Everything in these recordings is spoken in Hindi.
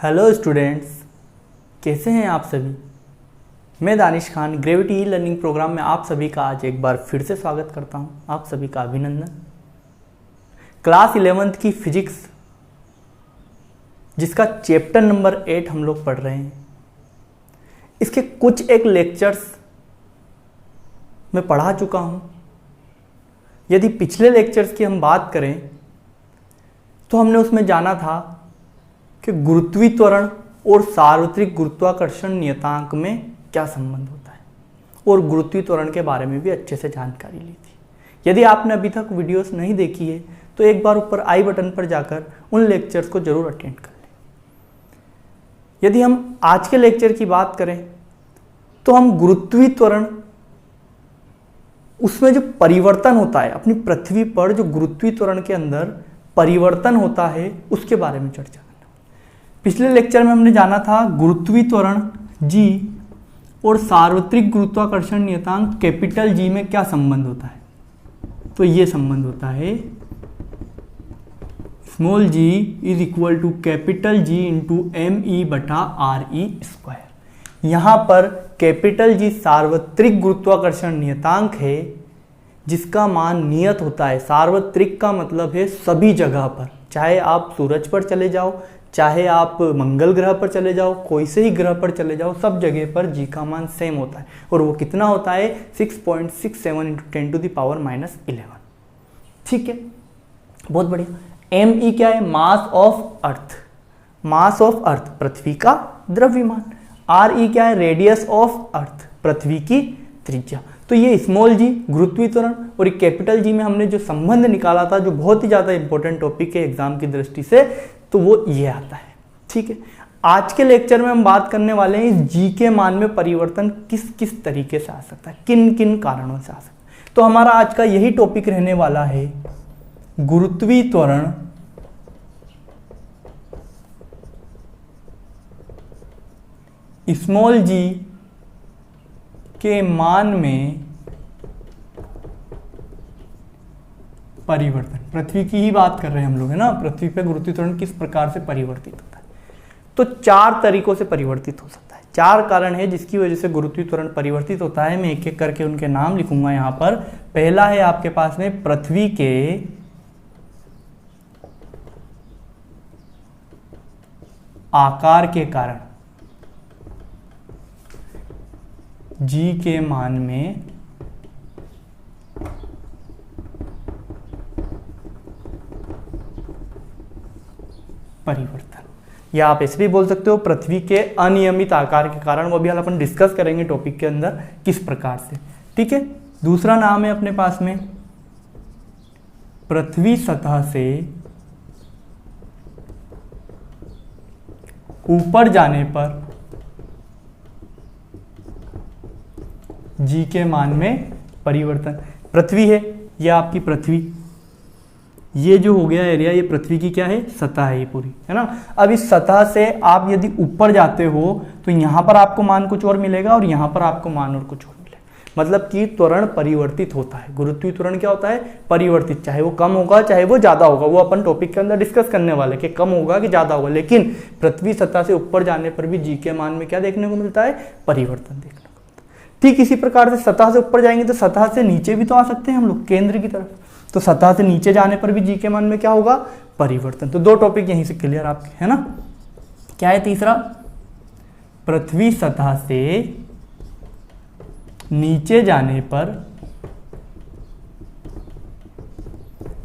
हेलो स्टूडेंट्स, कैसे हैं आप सभी। मैं Danish Khan gravity e learning program में आप सभी का आज एक बार फिर से स्वागत करता हूं। आप सभी का अभिनंदन। क्लास 11th की फिजिक्स जिसका चैप्टर नंबर 8 हम लोग पढ़ रहे हैं, इसके कुछ एक लेक्चर्स मैं पढ़ा चुका हूं। यदि पिछले लेक्चर्स की हम बात करें तो हमने उसमें जाना था कि गुरुत्वीय त्वरण और सार्वत्रिक गुरुत्वाकर्षण नियतांक में क्या संबंध होता है, और गुरुत्वीय त्वरण के बारे में भी अच्छे से जानकारी ली थी। यदि आपने अभी तक वीडियोस नहीं देखी है तो एक बार ऊपर आई बटन पर जाकर उन लेक्चर्स को जरूर अटेंड कर लें। यदि हम आज के लेक्चर की बात करें तो हम गुरुत्वीय त्वरण, उसमें जो परिवर्तन होता है अपनी पृथ्वी पर, जो गुरुत्वीय त्वरण के अंदर परिवर्तन होता है उसके बारे में चर्चा। पिछले लेक्चर में हमने जाना था गुरुत्वीय त्वरण G और सार्वत्रिक गुरुत्वाकर्षण नियतांक कैपिटल G में क्या संबंध होता है। तो ये संबंध होता है small g is equal to capital G into ME/RE²। यहाँ पर कैपिटल G सार्वत्रिक गुरुत्वाकर्षण नियतांक है जिसका मान नियत होता है। सार्वत्रिक का मतलब है सभी जगह पर, चाहे आप सूरज पर चले जाओ, चाहे आप मंगल ग्रह पर चले जाओ, कोई से ही ग्रह पर चले जाओ, सब जगह पर G का मान सेम होता है। और वो कितना होता है 6.67 × 10⁻11। ठीक है, बहुत बढ़िया। ME क्या है? Mass of earth. Mass of earth पृथ्वी का द्रव्यमान। RE क्या है? रेडियस ऑफ अर्थ, पृथ्वी की त्रिज्या। तो ये स्मॉल g गुरुत्वीय त्वरण और कैपिटल G में हमने जो संबंध निकाला था, जो बहुत ही ज्यादा इंपॉर्टेंट टॉपिक है एग्जाम की दृष्टि से, तो वो ये आता है। ठीक है, आज के लेक्चर में हम बात करने वाले हैं इस G के मान में परिवर्तन किस किस तरीके से आ सकता है, किन किन कारणों से आ सकता है। तो हमारा आज का यही टॉपिक रहने वाला है गुरुत्वीय त्वरण स्मॉल g के मान में परिवर्तन। पृथ्वी की ही बात कर रहे हैं हम लोग, है ना। पृथ्वी पे गुरुत्वीय त्वरण किस प्रकार से परिवर्तित होता है। तो 4 तरीकों से परिवर्तित हो सकता है। 4 कारण है जिसकी वजह से गुरुत्वीय त्वरण परिवर्तित होता है। मैं एक एक करके उनके नाम लिखूंगा यहां पर। पहला है आपके पास में पृथ्वी के आकार के कारण, G के मान में परिवर्तन, या आप ऐसे भी बोल सकते हो पृथ्वी के अनियमित आकार के कारण। वो भी अपन डिस्कस करेंगे टॉपिक के अंदर किस प्रकार से। ठीक है, दूसरा नाम है अपने पास में पृथ्वी सतह से ऊपर जाने पर G के मान में परिवर्तन। पृथ्वी है, यह आपकी पृथ्वी, ये जो हो गया एरिया, ये पृथ्वी की क्या है? सतह है ये पूरी, है ना। अब इस सतह से आप यदि ऊपर जाते हो तो यहां पर आपको मान कुछ और मिलेगा और यहां पर आपको मान और कुछ और मिलेगा। मतलब कि त्वरण परिवर्तित होता है। गुरुत्वीय त्वरण क्या होता है? परिवर्तित। चाहे वो कम होगा चाहे वो ज्यादा होगा, वो अपन टॉपिक के अंदर डिस्कस करने वाले कि कम होगा कि ज्यादा होगा। लेकिन पृथ्वी सतह से ऊपर जाने पर भी G के मान में क्या देखने को मिलता है? परिवर्तन देखने को। ठीक इसी प्रकार से सतह से ऊपर जाएंगे तो सतह से नीचे भी तो आ सकते हैं हम लोग, केंद्र की तरफ। तो सतह से नीचे जाने पर भी G के मान में क्या होगा? परिवर्तन। तो 2 टॉपिक यहीं से क्लियर आपके, है ना। क्या है तीसरा? पृथ्वी सतह से नीचे जाने पर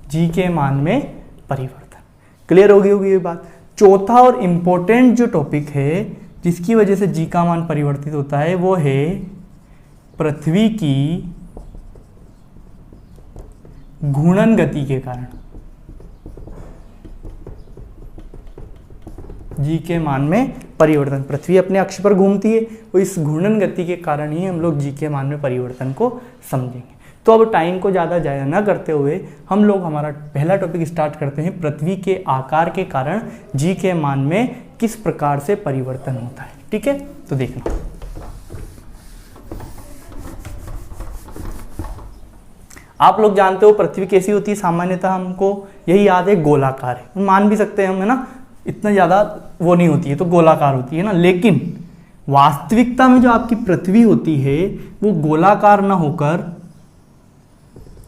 G के मान में परिवर्तन। क्लियर होगी ये बात। चौथा और इंपॉर्टेंट जो टॉपिक है जिसकी वजह से G का मान परिवर्तित होता है वो है पृथ्वी की घूर्णन गति के कारण। G के मान में परिवर्तन। पृथ्वी अपने अक्ष पर घूमती है, वो इस घूर्णन गति के कारण ही हम लोग G के मान में परिवर्तन को समझेंगे। तो अब टाइम को ज़्यादा जाया न करते हुए हम लोग हमारा पहला टॉपिक स्टार्ट करते हैं। पृथ्वी के आकार के कारण G के मान में किस प्रकार से परिवर्तन होता है। ठीक है, तो देखना। आप लोग जानते हो पृथ्वी कैसी होती है सामान्यतः, हमको यही याद है गोलाकार है, मान भी सकते हैं हम, है ना। इतना ज़्यादा वो नहीं होती है, तो गोलाकार होती है ना। लेकिन वास्तविकता में जो आपकी पृथ्वी होती है वो गोलाकार ना होकर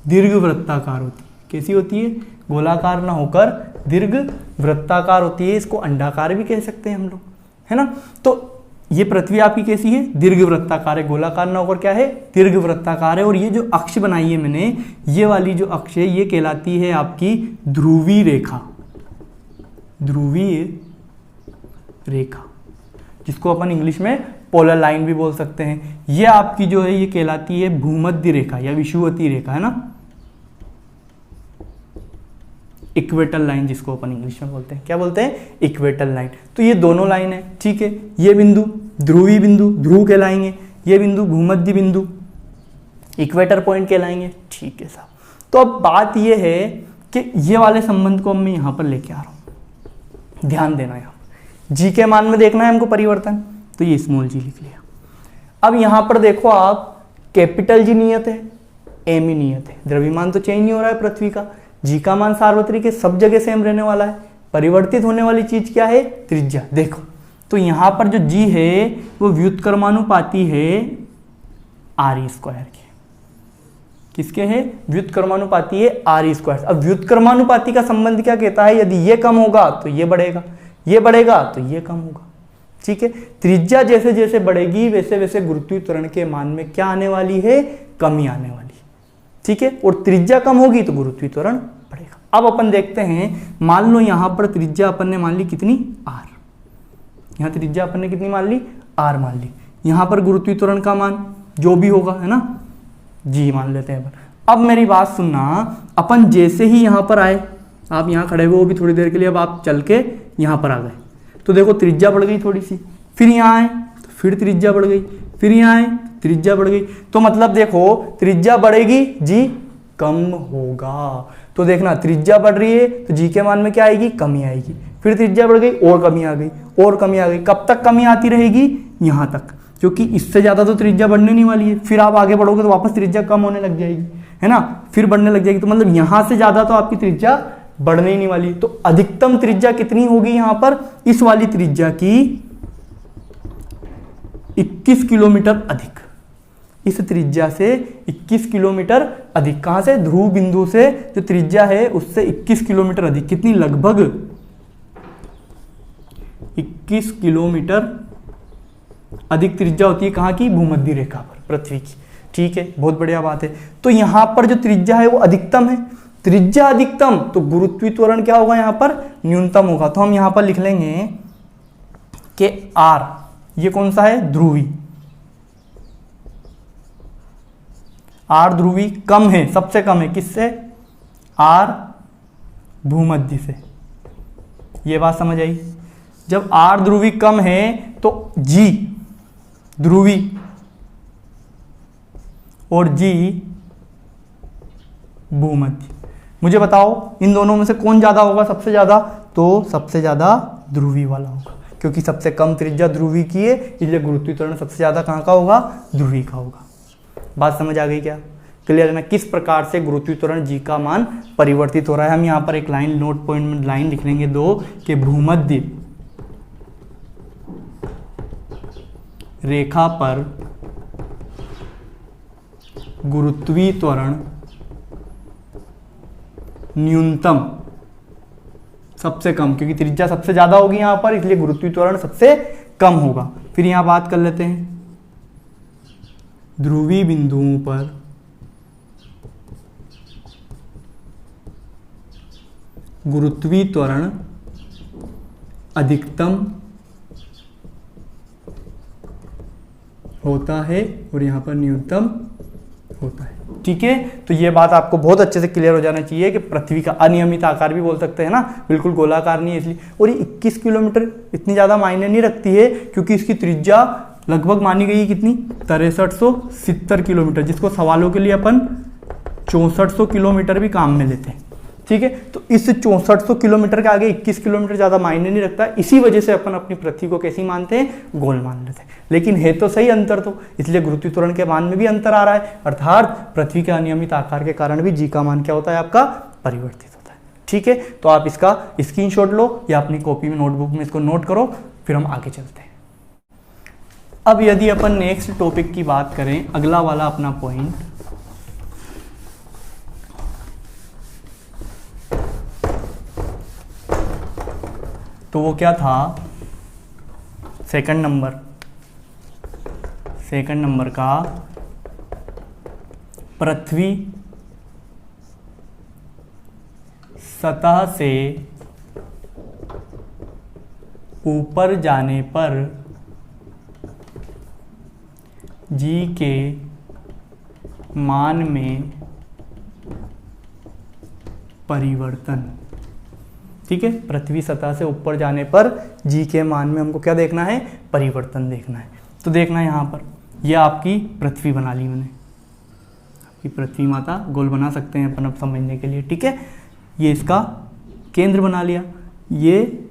दीर्घवृत्ताकार होती है। कैसी होती है? गोलाकार ना होकर दीर्घवृत्ताकार होती है। इसको अंडाकार भी कह सकते हैं हम लोग, है ना। तो ये पृथ्वी आपकी कैसी है? दीर्घवृत्ताकार है, गोलाकार ना होकर क्या है? दीर्घवृत्ताकार है। और ये जो अक्ष बनाई है मैंने, ये वाली जो अक्ष है ये कहलाती है आपकी ध्रुवीय रेखा, ध्रुवीय रेखा, जिसको अपन इंग्लिश में पोलर लाइन भी बोल सकते हैं। ये आपकी जो है ये कहलाती है भूमध्य रेखा या विषुवतीय रेखा, है ना, इक्वेटर लाइन जिसको अपन इंग्लिश में बोलते हैं। क्या बोलते हैं? Equator line. तो ये दोनों लाइन है, ठीक है। ये बिंदु ध्रुवीय बिंदु, ध्रुव कहलाएंगे। ये बिंदु भूमध्य बिंदु, इक्वेटर पॉइंट कहलाएंगे, ठीक है साहब। तो अब बात ये है कि ये वाले संबंध को मैं यहां पर लेके आ रहा हूं, ध्यान देना। यहाँ जी के मान में देखना है हमको परिवर्तन, तो ये स्मॉल जी लिख लिया। अब यहां पर देखो आप, कैपिटल जी नियत है, एम ही नियत है। द्रव्यमान तो चेंज नहीं हो रहा है पृथ्वी का। जी का मान सार्वत्रिक है, सब जगह सेम रहने वाला है। परिवर्तित होने वाली चीज क्या है? त्रिज्या। देखो तो यहां पर जो जी है वो व्युत्क्रमानुपाती है आर स्क्वायर के। किसके है? व्युत्क्रमानुपाती है आर स्क्वायर। अब व्युत्क्रमानुपाती का संबंध क्या कहता है? यदि ये कम होगा तो ये बढ़ेगा, ये बढ़ेगा तो ये कम होगा, ठीक है। त्रिज्या जैसे जैसे बढ़ेगी वैसे वैसे गुरुत्वीय त्वरण के मान में क्या आने वाली है? कमी आने वाली, ठीक है। और त्रिज्या कम होगी तो गुरुत्वीय त्वरण बढ़ेगा। अब अपन देखते हैं, मान लो यहां पर त्रिज्या अपन ने मान ली कितनी? आर। यहां त्रिज्या अपन ने कितनी मान ली? आर मान ली। यहां पर गुरुत्वीय त्वरण का मान जो भी होगा, है ना, जी मान लेते हैं अपन। अब मेरी बात सुनना, अपन जैसे ही यहां पर आए, आप यहां खड़े हुए हो भी थोड़ी देर के लिए, अब आप चल के यहां पर आ गए, तो देखो त्रिज्या बढ़ गई थोड़ी सी। फिर यहां आए तो फिर त्रिज्या बढ़ गई, फिर यहां आए त्रिज्या बढ़ गई। तो मतलब देखो त्रिज्या बढ़ेगी, जी कम होगा। तो देखना त्रिज्या बढ़ रही है तो जी के मान में क्या आएगी? कमी आएगी। फिर त्रिज्या बढ़ गई और कमी आ गई, और कमी आ गई। कब तक कमी आती रहेगी? यहां तक, क्योंकि इससे ज्यादा तो त्रिज्या बढ़ने नहीं वाली है। फिर आप आगे बढ़ोगे तो वापस त्रिज्या कम होने लग जाएगी, है ना, फिर बढ़ने लग जाएगी। तो मतलब यहां से ज्यादा तो आपकी त्रिज्या बढ़ने ही नहीं वाली। तो अधिकतम त्रिज्या कितनी होगी यहां पर? इस वाली त्रिज्या की 21 किलोमीटर अधिक। इस त्रिज्या से 21 किलोमीटर अधिक। कहां से? ध्रुव बिंदु से जो त्रिज्या है उससे 21 किलोमीटर अधिक। कितनी? लगभग 21 किलोमीटर अधिक त्रिज्या होती है। कहां की? भूमध्य रेखा पर, पृथ्वी की, ठीक है। बहुत बढ़िया बात है। तो यहां पर जो त्रिज्या है वो अधिकतम है। त्रिज्या अधिकतम तो गुरुत्वीय त्वरण क्या होगा? यहां पर न्यूनतम होगा। तो हम यहां पर लिख लेंगे कि आर, ये कौन सा है? ध्रुवी। आर ध्रुवी कम है, सबसे कम है। किससे? आर भूमध्य से। ये बात समझ आई? जब आर ध्रुवी कम है तो जी ध्रुवी और जी भूमध्य। मुझे बताओ इन दोनों में से कौन ज्यादा होगा? सबसे ज्यादा? तो सबसे ज्यादा ध्रुवी वाला होगा, क्योंकि सबसे कम त्रिज्या ध्रुवी की है, इसलिए गुरुत्वीय त्वरण सबसे ज्यादा कहां का होगा? ध्रुवी का होगा। बात समझ आ गई क्या? क्लियर है ना? किस प्रकार से गुरुत्वीय त्वरण जी का मान परिवर्तित हो रहा है। हम यहां पर एक लाइन, नोट पॉइंट में लाइन लिख लेंगे दो, कि भूमध्य रेखा पर गुरुत्वीय त्वरण न्यूनतम, सबसे कम, क्योंकि त्रिज्या सबसे ज्यादा होगी यहां पर, इसलिए गुरुत्वीय त्वरण सबसे कम होगा। फिर यहां बात कर लेते हैं, ध्रुवीय बिंदुओं पर गुरुत्वीय त्वरण अधिकतम होता है और यहां पर न्यूनतम होता है, ठीक है। तो ये बात आपको बहुत अच्छे से क्लियर हो जाना चाहिए कि पृथ्वी का अनियमित आकार भी बोल सकते हैं ना, बिल्कुल गोलाकार नहीं है इसलिए। और ये 21 किलोमीटर इतनी ज्यादा मायने नहीं रखती है, क्योंकि इसकी त्रिज्या लगभग मानी गई है कितनी? 6370 किलोमीटर, जिसको सवालों के लिए अपन 6400 किलोमीटर भी काम में लेते हैं, ठीक है। तो इस 6400 किलोमीटर के आगे 21 किलोमीटर ज्यादा मायने नहीं रखता, इसी वजह से अपन अपनी पृथ्वी को कैसी मानते हैं? गोल मान लेते हैं। लेकिन है तो सही अंतर, तो इसलिए गुरुत्वीय त्वरण के मान में भी अंतर आ रहा है, अर्थात पृथ्वी के अनियमित आकार के कारण भी जी का मान क्या होता है? आपका परिवर्तित होता है, ठीक है, तो आप इसका स्क्रीनशॉट लो या अपनी कॉपी में नोटबुक में इसको नोट करो, फिर हम आगे चलते हैं। अब यदि अपन नेक्स्ट टॉपिक की बात करें, अगला वाला अपना पॉइंट, तो वो क्या था, सेकंड नंबर का पृथ्वी सतह से ऊपर जाने पर जी के मान में परिवर्तन। ठीक है, पृथ्वी सतह से ऊपर जाने पर जी के मान में हमको क्या देखना है, परिवर्तन देखना है। तो देखना है यहाँ पर, यह आपकी पृथ्वी बना ली मैंने, आपकी पृथ्वी माता, गोल बना सकते हैं अपन अब समझने के लिए। ठीक है, ये इसका केंद्र बना लिया, ये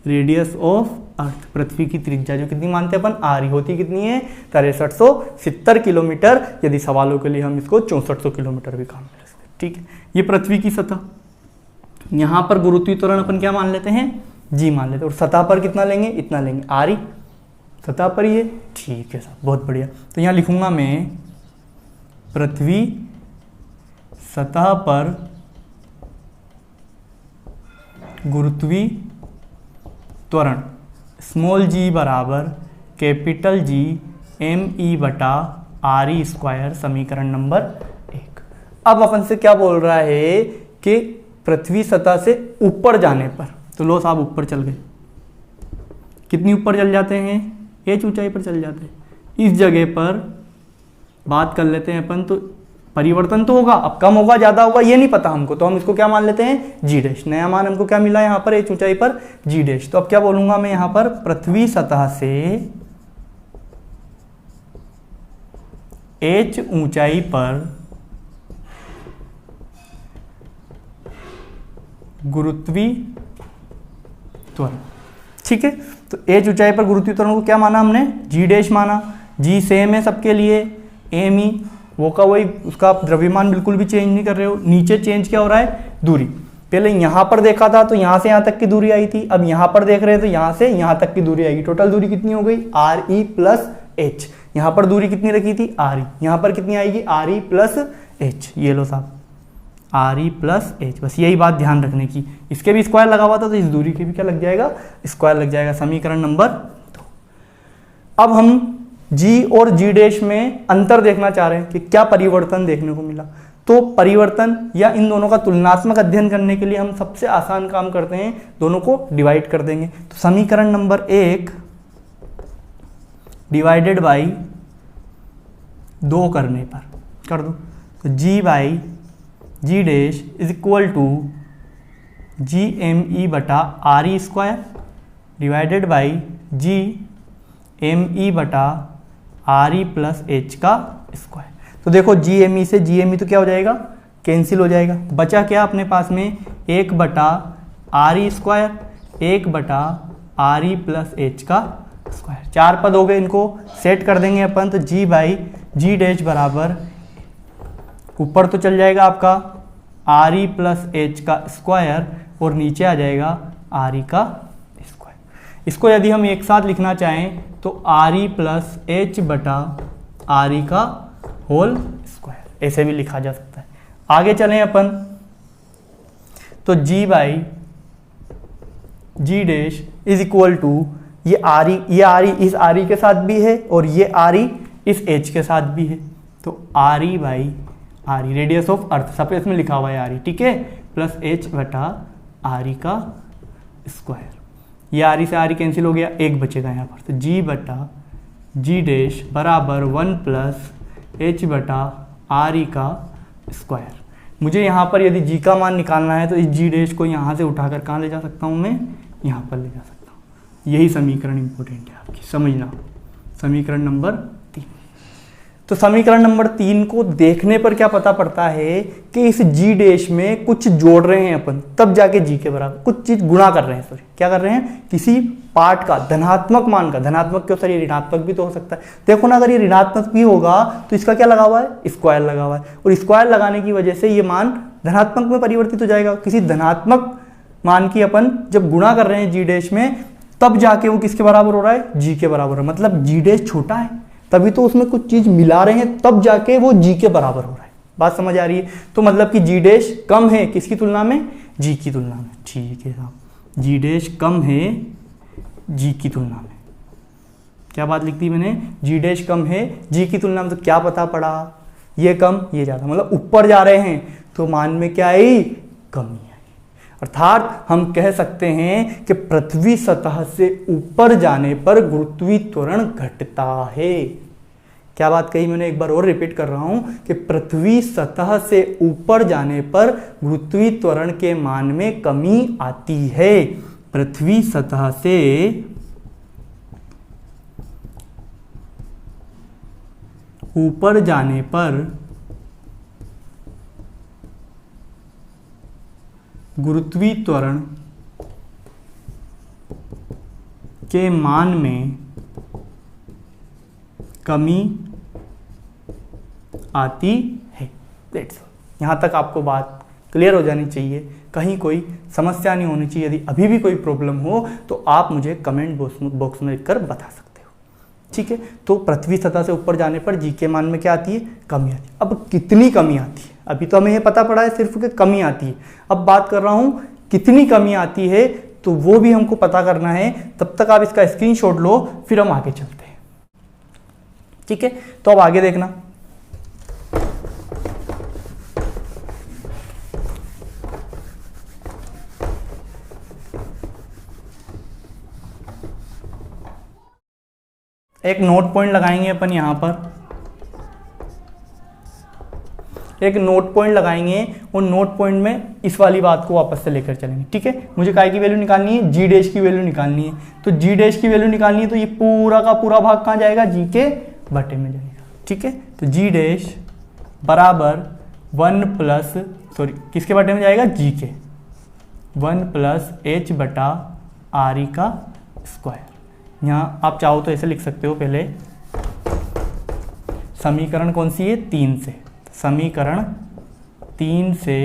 रेडियस ऑफ अर्थ, पृथ्वी की त्रिज्या जो कितनी मानते हैं अपन, आरी होती कितनी है, 6370 किलोमीटर। यदि सवालों के लिए हम इसको 6400 किलोमीटर भी काम ले सकते हैं। ठीक है, ये पृथ्वी की सतह, यहाँ पर गुरुत्वीय त्वरण अपन क्या मान लेते हैं, जी मान लेते हैं, और सतह पर कितना लेंगे, इतना लेंगे, आरी सतह पर ही है। ठीक है साहब, बहुत बढ़िया। तो यहाँ लिखूंगा मैं, पृथ्वी सतह पर गुरुत्वीय त्वरण स्मॉल जी बराबर कैपिटल जी me/re², समीकरण नंबर 1। अब अपन से क्या बोल रहा है कि पृथ्वी सतह से ऊपर जाने पर, तो लो साहब ऊपर चल गए, कितनी ऊपर चल जाते हैं, h ऊंचाई पर चल जाते हैं। इस जगह पर बात कर लेते हैं अपन, तो परिवर्तन तो होगा, अब कम होगा ज़्यादा होगा ये नहीं पता हमको, तो हम इसको क्या मान लेते हैं, जी डैश। नया मान हमको क्या मिला यहाँ पर, h ऊंचाई पर जी डैश। तो अब क्या बोलूंगा मैं यहाँ पर, पृथ्वी सतह से h ऊंचाई पर गुरुत्वीय त्वरण। ठीक है, तो h ऊंचाई पर गुरुत्वीय त्वरण को क्या माना हमने, जी डैश माना। जी सेम है सबके लिए, एम ई वो का वही, उसका द्रव्यमान बिल्कुल भी चेंज नहीं कर रहे हो। नीचे चेंज क्या हो रहा है, दूरी। पहले यहाँ पर देखा था तो यहाँ से यहाँ तक की दूरी आई थी, अब यहाँ पर देख रहे हैं तो यहाँ से यहाँ तक की दूरी आएगी। टोटल दूरी कितनी हो गई, आर ई प्लस एच। यहाँ पर दूरी कितनी रखी थी, आर ई, यहाँ पर कितनी आएगी, आर ई प्लस एच। ये लो साहब, आर ई प्लस एच, बस यही बात ध्यान रखने की। इसके भी स्क्वायर लगा हुआ था तो इस दूरी के भी क्या लग जाएगा, स्क्वायर लग जाएगा। समीकरण नंबर 2। अब हम G और G डैश में अंतर देखना चाह रहे हैं कि क्या परिवर्तन देखने को मिला। तो परिवर्तन या इन दोनों का तुलनात्मक अध्ययन करने के लिए हम सबसे आसान काम करते हैं, दोनों को डिवाइड कर देंगे। तो समीकरण नंबर 1 डिवाइडेड बाई 2 करने पर कर दो, तो G by G dash is equal to GME/RE² divided by GME/RE plus H का स्क्वायर। तो देखो GME से GME तो क्या हो जाएगा, कैंसिल हो जाएगा। बचा क्या अपने पास में, 1/RE², 1/RE प्लस एच का स्क्वायर। 4 पद हो गए, इनको सेट कर देंगे अपन। तो G बाई G डैश बराबर, ऊपर तो चल जाएगा आपका RE प्लस एच का स्क्वायर और नीचे आ जाएगा RE का स्क्वायर। इसको यदि हम एक साथ लिखना चाहें तो RE प्लस एच बटा RE का होल स्क्वायर, ऐसे भी लिखा जा सकता है। आगे चलें अपन, तो G by G dash is equal to, ये RE इस RE के साथ भी है और ये RE इस H के साथ भी है। तो RE by RE radius of earth, सफेद में लिखा हुआ है RE, ठीक है, प्लस H बटा RE का स्क्वायर। ये RE से RE कैंसिल हो गया, 1 बचेगा यहाँ पर। तो G बटा G डैश बराबर 1 प्लस H बटा RE का स्क्वायर। मुझे यहाँ पर यदि G का मान निकालना है तो इस G डैश को यहाँ से उठाकर कहाँ ले जा सकता हूँ मैं, यहाँ पर ले जा सकता हूँ। यही समीकरण इंपॉर्टेंट है आपकी, समझना। समीकरण नंबर 3। तो समीकरण नंबर 3 को देखने पर क्या पता पड़ता है कि इस G डैश में कुछ जोड़ रहे हैं अपन, तब जाके G के बराबर कुछ चीज गुणा कर रहे हैं। सॉरी, क्या कर रहे हैं, किसी पार्ट का, धनात्मक मान का, धनात्मक क्यों सर, ये ऋणात्मक भी तो हो सकता है। देखो ना, अगर ये ऋणात्मक भी होगा तो इसका क्या लगा हुआ है, स्क्वायर लगा हुआ है, और स्क्वायर लगाने की वजह से ये मान धनात्मक में परिवर्तित हो जाएगा। किसी धनात्मक मान की अपन जब गुणा कर रहे हैं जी डैश में, तब जाके वो किसके बराबर हो रहा है, जी के बराबर है। मतलब जी डैश छोटा है, तभी तो उसमें कुछ चीज मिला रहे हैं, तब जाके वो जी के बराबर हो रहा है। बात समझ आ रही है? तो मतलब कि जी डैश कम है किसकी तुलना में, जी की तुलना में। ठीक है साहब, जी डैश कम है जी की तुलना में। क्या बात लिख दी मैंने, जी डैश कम है जी की तुलना में। तो क्या पता पड़ा, ये कम ये ज्यादा, मतलब ऊपर जा रहे हैं तो मान में क्या आई, कमी आई। अर्थात हम कह सकते हैं कि पृथ्वी सतह से ऊपर जाने पर गुरुत्वीय त्वरण घटता है। क्या बात कही मैंने, एक बार और रिपीट कर रहा हूं कि पृथ्वी सतह से ऊपर जाने पर गुरुत्वीय त्वरण के मान में कमी आती है। पृथ्वी सतह से ऊपर जाने पर गुरुत्वीय त्वरण के मान में कमी आती है। यहाँ तक आपको बात क्लियर हो जानी चाहिए, कहीं कोई समस्या नहीं होनी चाहिए। यदि अभी भी कोई प्रॉब्लम हो तो आप मुझे कमेंट बॉक्स में लिखकर बता सकते हो। ठीक है, तो पृथ्वी सतह से ऊपर जाने पर जी के मान में क्या आती है, कमी आती है। अब कितनी कमी आती है, अभी तो हमें ये पता पड़ा है सिर्फ कि कमी आती है। अब बात कर रहा हूं कितनी कमी आती है, तो वो भी हमको पता करना है। तब तक आप इसका स्क्रीनशॉट लो, फिर हम आगे चलते हैं। ठीक है, तो अब आगे देखना। एक नोट पॉइंट लगाएंगे अपन यहां पर, एक नोट पॉइंट लगाएंगे और नोट पॉइंट में इस वाली बात को वापस से लेकर चलेंगे। ठीक है, मुझे काय की वैल्यू निकालनी है, जी डैश की वैल्यू निकालनी है। तो जी डैश की वैल्यू निकालनी है तो ये पूरा का पूरा भाग कहां जाएगा, जी के बटे में जाएगा। ठीक है, तो जी डैश बराबर 1 प्लस किसके बटे में जाएगा, जी के 1 प्लस एच बटा आर ई का स्क्वायर। यहाँ आप चाहो तो ऐसे लिख सकते हो, पहले समीकरण कौन सी है, 3 से। समीकरण 3 से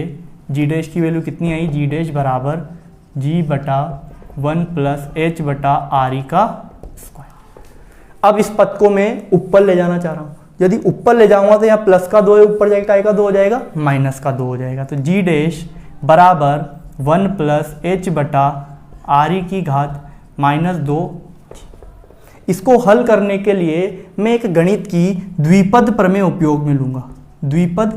जी डैश की वैल्यू कितनी आई, जी डैश बराबर जी बटा 1 प्लस एच बटा आर ई का स्क्वायर। अब इस पद को मैं ऊपर ले जाना चाह रहा हूं। यदि ऊपर ले जाऊंगा तो यहाँ प्लस का 2 है, ऊपर जाएगा काय का 2 हो जाएगा, माइनस का 2 हो जाएगा। तो जी डैश बराबर 1 प्लस एच बटा आर ई की घात -2। इसको हल करने के लिए मैं एक गणित की द्विपद प्रमेय उपयोग में लूंगा, द्विपद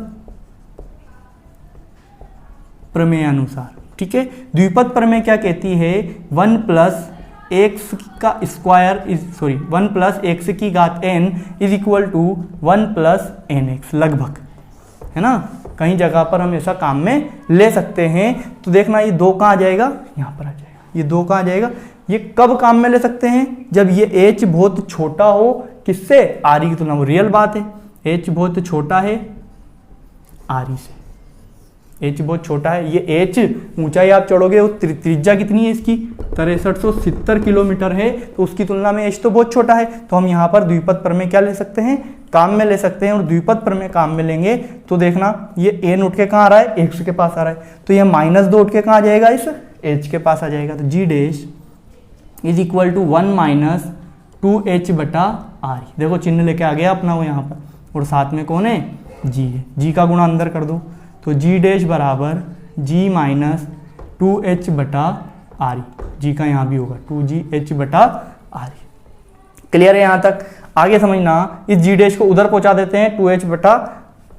प्रमेय अनुसार। ठीक है, द्विपद प्रमेय क्या कहती है, 1 प्लस एक्स का स्क्वायर 1 प्लस एक्स की घात n is equal to 1 plus n x, लगभग, है ना। कई जगह पर हम ऐसा काम में ले सकते हैं। तो देखना ये 2 कहाँ आ जाएगा, यहाँ पर आ जाएगा। ये 2 कहाँ आ जाएगा, ये कब काम में ले सकते हैं, जब ये h बहुत छोटा हो, किससे, आर ई की तुलना में। रियल बात है, h बहुत छोटा है आर ई से, h बहुत छोटा है। ये h ऊंचाई आप चढ़ोगे, वो त्रिज्या कितनी है इसकी, 6370 किलोमीटर है, तो उसकी तुलना में h तो बहुत छोटा है। तो हम यहाँ पर द्विपद प्रमेय क्या ले सकते हैं, काम में ले सकते हैं। और द्विपद प्रमेय काम में लेंगे तो देखना ये n उठ के कहाँ आ रहा है, x के पास आ रहा है, तो ये -2 उठ के कहाँ आ जाएगा, इस h के पास आ जाएगा। तो G dash is equal to 1 minus 2h बटा आर। देखो चिन्ह लेके आ गया अपना वो यहाँ पर, और साथ में कौन है, जी है। जी का गुणा अंदर कर दो, तो जी डैश बराबर जी माइनस 2h बटा आर। जी का यहाँ भी होगा 2gh बटा आर। क्लियर है यहाँ तक, आगे समझना। इस जी डैश को उधर पहुंचा देते हैं, 2h बटा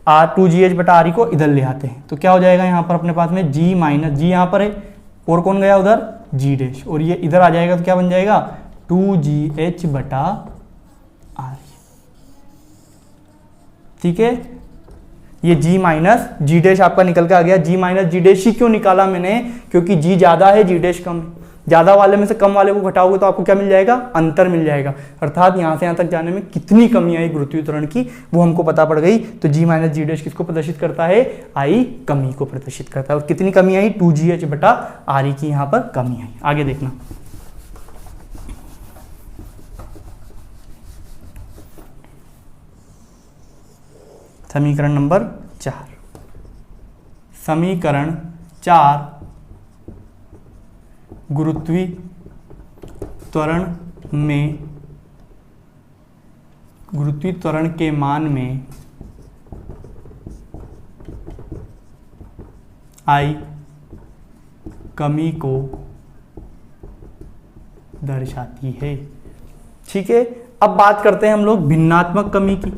आर, 2gh बटा आर को इधर ले आते हैं। तो क्या हो जाएगा यहाँ पर अपने पास में, जी माइनस जी यहाँ पर है, और कौन गया उधर, जी डैश, और ये इधर आ जाएगा तो क्या बन जाएगा, 2gh बटा आर। ठीक है, ये g माइनस जी डैश आपका निकल के आ गया। g माइनस जी डैश ही क्यों निकाला मैंने, क्योंकि g ज्यादा है, जी डैश कम है। ज्यादा वाले में से कम वाले को घटाओगे तो आपको क्या मिल जाएगा, अंतर मिल जाएगा। अर्थात यहां से यहां तक जाने में कितनी कमी आई गुरुत्वीय त्वरण की, वो हमको पता पड़ गई। तो g माइनस जी डैश किसको प्रदर्शित करता है, आई कमी को प्रदर्शित करता है। और कितनी कमी आई, 2gh बटा आर की यहां पर कमी आई। आगे देखना, समीकरण नंबर 4। समीकरण 4 गुरुत्वीय त्वरण के मान में आई कमी को दर्शाती है। ठीक है, अब बात करते हैं हम लोग भिन्नात्मक कमी की।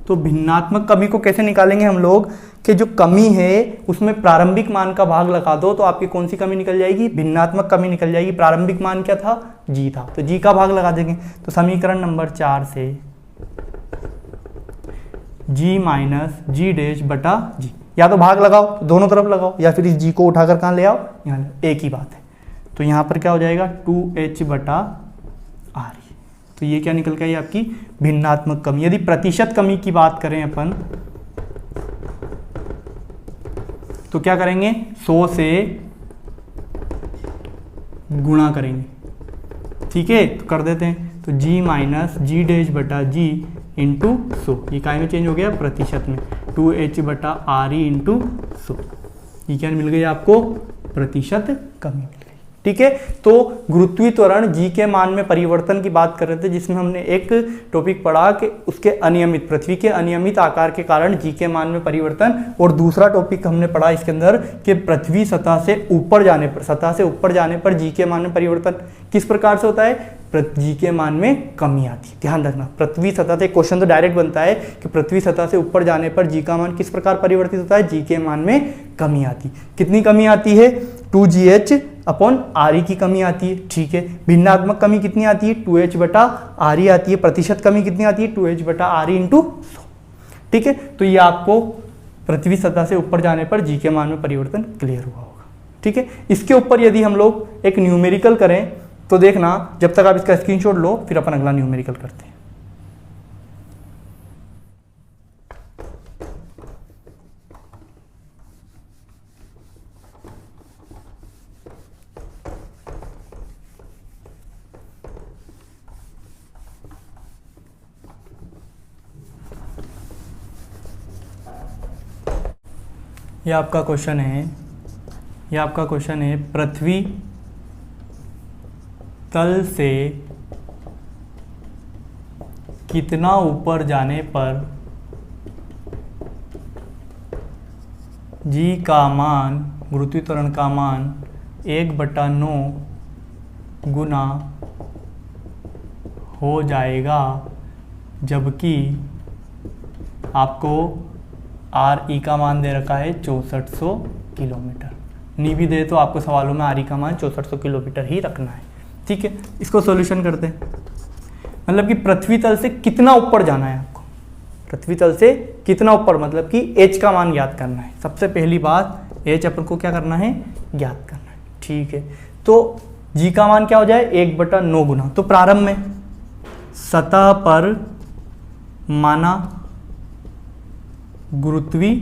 तो भिन्नात्मक कमी को कैसे निकालेंगे हम लोग कि जो कमी है उसमें प्रारंभिक मान का भाग लगा दो तो आपकी कौन सी कमी निकल जाएगी, भिन्नात्मक कमी निकल जाएगी। प्रारंभिक मान क्या था, जी था, तो जी का भाग लगा देंगे। तो समीकरण नंबर 4 से जी माइनस जी डैश बटा जी, या तो भाग लगाओ तो दोनों तरफ लगाओ, या फिर इस जी को उठाकर कहाँ ले आओ, यहाँ एक ही बात है। तो यहाँ पर क्या हो जाएगा 2h बटा आर। तो ये क्या निकल के आई आपकी भिन्नात्मक कमी। यदि प्रतिशत कमी की बात करें अपन तो क्या करेंगे, 100 से गुणा करेंगे। ठीक है, तो कर देते हैं। तो जी माइनस जी डैश बटा जी इंटू 100, ये काय में चेंज हो गया प्रतिशत में, 2h बटा आर ई इंटू 100। ये क्या मिल गई आपको, प्रतिशत कमी मिल गई। ठीक है, तो गुरुत्वीय त्वरण जी के मान में परिवर्तन की बात कर रहे थे, जिसमें हमने एक टॉपिक पढ़ा कि उसके अनियमित, पृथ्वी के अनियमित आकार के कारण जी के मान में परिवर्तन, और दूसरा टॉपिक हमने पढ़ा इसके अंदर कि पृथ्वी सतह से ऊपर जाने पर जी के मान में परिवर्तन किस प्रकार से होता है, जी के मान में कमी आती है। ध्यान रखना, पृथ्वी सतह से क्वेश्चन तो डायरेक्ट बनता है कि पृथ्वी सतह से ऊपर जाने पर जी का मान किस प्रकार परिवर्तित होता है, जी के मान में कमी आती। कितनी कमी आती है, 2gh अपॉन आर की कमी आती है। ठीक है, भिन्नात्मक कमी कितनी आती है, 2h बटा आर आती है। प्रतिशत कमी कितनी आती है, 2h बटा आर इंटू 100। ठीक है, तो ये आपको पृथ्वी सतह से ऊपर जाने पर जी के मान में परिवर्तन क्लियर हुआ होगा। ठीक है, इसके ऊपर यदि हम लोग एक न्यूमेरिकल करें तो देखना, जब तक आप इसका स्क्रीनशॉट लो फिर अपन अगला न्यूमेरिकल करते हैं। ये आपका क्वेश्चन है, पृथ्वी तल से कितना ऊपर जाने पर जी का मान, गुरुत्वीय त्वरण का मान 1/9 गुना हो जाएगा, जबकि आपको आर ई का मान दे रखा है 6400 किलोमीटर। नहीं भी दे तो आपको सवालों में आर ई का मान 6400 किलोमीटर ही रखना है। ठीक है, इसको सॉल्यूशन करते हैं। मतलब कि पृथ्वी तल से कितना ऊपर जाना है आपको, पृथ्वी तल से कितना ऊपर, मतलब कि h का मान ज्ञात करना है। सबसे पहली बात h अपन को क्या करना है, ज्ञात करना है। ठीक है, तो g का मान क्या हो जाए, 1/9 गुना। तो प्रारंभ में सतह पर माना गुरुत्वीय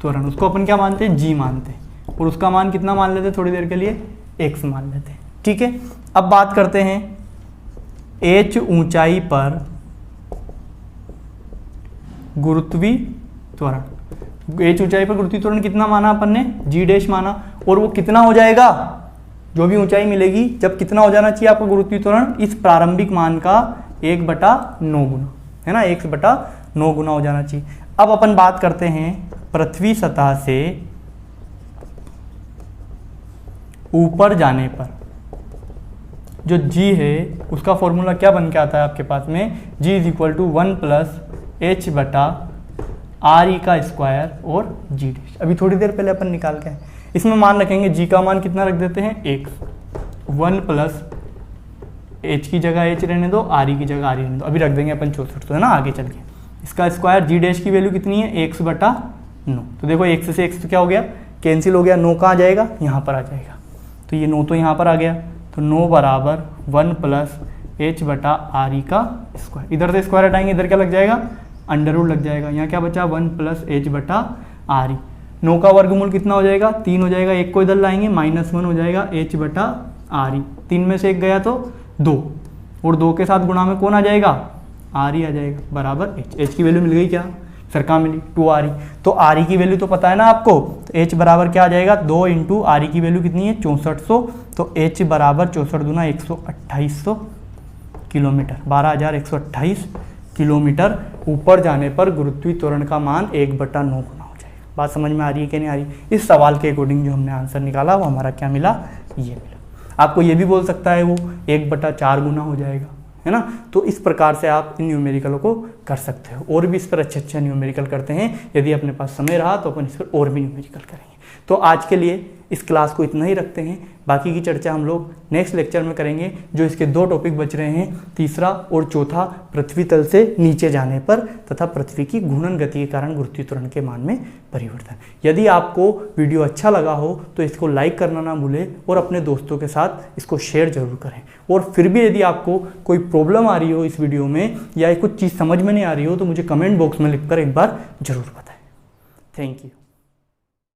त्वरण, उसको अपन क्या मानते हैं, g मानते हैं, और उसका मान कितना मान लेते हैं, थोड़ी देर के लिए x मान लेते हैं। ठीक है, अब बात करते हैं h ऊंचाई पर गुरुत्वीय त्वरण। h ऊंचाई पर गुरुत्वीय त्वरण कितना माना अपन ने, g डैश माना, और वो कितना हो जाएगा, जो भी ऊंचाई मिलेगी जब कितना हो जाना चाहिए आपको गुरुत्वीय त्वरण, इस प्रारंभिक मान का 1/9 गुना, है ना, 1/9 गुना हो जाना चाहिए। अब अपन बात करते हैं पृथ्वी सतह से ऊपर जाने पर जो g है उसका फॉर्मूला क्या बन के आता है आपके पास में, g = 1 + h बटा आर ई का स्क्वायर और g डैश। अभी थोड़ी देर पहले अपन निकाल के इसमें मान रखेंगे, g का मान कितना रख देते हैं, 1 + h की जगह h रहने दो, आर ई की जगह आर ई रहने दो। अभी रख देंगे अपन 6400, है ना, आगे चल के। इसका स्क्वायर g डैश की वैल्यू कितनी है, 1/9। तो देखो x से x तो क्या हो गया, कैंसिल हो गया, 9 कहाँ जाएगा, यहाँ पर आ जाएगा। तो ये 9 तो यहाँ पर आ गया, तो 9 बराबर 1 + h बटा आर ई का स्क्वायर। इधर से स्क्वायर हटाएंगे, इधर क्या लग जाएगा, अंडर रूट लग जाएगा। यहाँ क्या बचा, 1 + h बटा आर ई। 9 का वर्गमूल कितना हो जाएगा, 3 हो जाएगा, एक को इधर लाएंगे, -1 हो जाएगा h बटा आर ई। 3 में से 1 गया तो 2, और 2 के साथ गुणा में कौन आ जाएगा, आर ई आ जाएगा बराबर एच। एच की वैल्यू मिल गई क्या सर, कहाँ मिली 2 आर ई। तो आर ई की वैल्यू तो पता है ना आपको, तो एच बराबर क्या आ जाएगा 2 इंटू आर ई की वैल्यू कितनी है 6400, तो एच बराबर 64 दूना 12800 किलोमीटर, 12128 किलोमीटर ऊपर जाने पर गुरुत्वीय त्वरण का मान 1/9 गुना हो जाएगा। बात समझ में आ रही है कि नहीं आ रही? इस सवाल के अकॉर्डिंग जो हमने आंसर निकाला वो हमारा क्या मिला, ये मिला। आपको ये भी बोल सकता है वो 1/4 गुना हो जाएगा, है ना। तो इस प्रकार से आप इन न्यूमेरिकलों को कर सकते हो, और भी इस पर अच्छे न्यूमेरिकल करते हैं। यदि अपने पास समय रहा तो अपन इस पर और भी न्यूमेरिकल करेंगे। तो आज के लिए इस क्लास को इतना ही रखते हैं, बाकी की चर्चा हम लोग नेक्स्ट लेक्चर में करेंगे। जो इसके 2 टॉपिक बच रहे हैं, तीसरा और चौथा, पृथ्वी तल से नीचे जाने पर तथा पृथ्वी की घूर्णन गति के कारण गुरुत्वीय त्वरण के मान में परिवर्तन। यदि आपको वीडियो अच्छा लगा हो तो इसको लाइक करना ना भूलें और अपने दोस्तों के साथ इसको शेयर जरूर करें। और फिर भी यदि आपको कोई प्रॉब्लम आ रही हो इस वीडियो में या कुछ चीज़ समझ में नहीं आ रही हो तो मुझे कमेंट बॉक्स में लिखकर एक बार जरूर बताएं। Thank you.